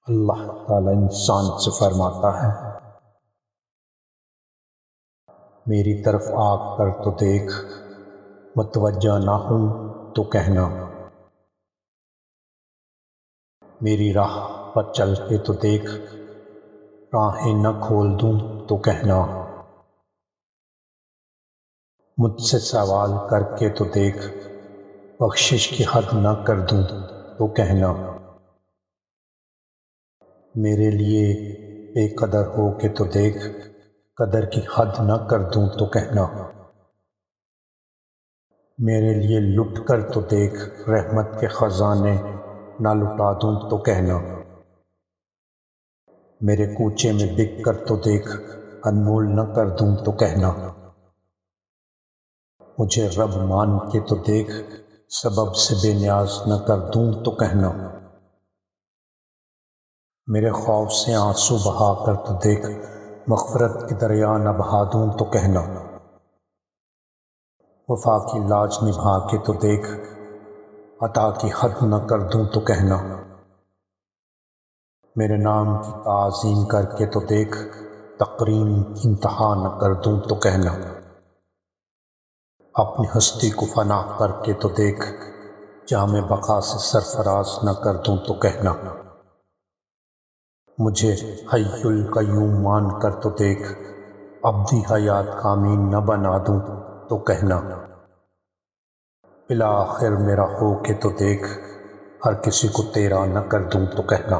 اللہ تعالیٰ انسان سے فرماتا ہے، میری طرف آ کر تو دیکھ، متوجہ نہ ہوں تو کہنا، میری راہ پر چل کے تو دیکھ، راہیں نہ کھول دوں تو کہنا، مجھ سے سوال کر کے تو دیکھ، بخشش کی حد نہ کر دوں تو کہنا، میرے لیے بے قدر ہو کے تو دیکھ، قدر کی حد نہ کر دوں تو کہنا، میرے لیے لٹ کر تو دیکھ، رحمت کے خزانے نہ لٹا دوں تو کہنا، میرے کوچے میں بک کر تو دیکھ، انمول نہ کر دوں تو کہنا، مجھے رب مان کے تو دیکھ، سبب سے بے نیاز نہ کر دوں تو کہنا، میرے خوف سے آنسو بہا کر تو دیکھ، مغفرت کی دریا نہ بہا دوں تو کہنا، وفا کی لاج نبھا کے تو دیکھ، عطا کی حد نہ کر دوں تو کہنا، میرے نام کی تعظیم کر کے تو دیکھ، تقریم کی انتہا نہ کر دوں تو کہنا، اپنی ہستی کو فنا کر کے تو دیکھ، جام بقا سے سرفراز نہ کر دوں تو کہنا، مجھے حی القیوم مان کر تو دیکھ، ابدی حیات کامین نہ بنا دوں تو کہنا، بالآخر میرا ہو کے تو دیکھ، ہر کسی کو تیرا نہ کر دوں تو کہنا۔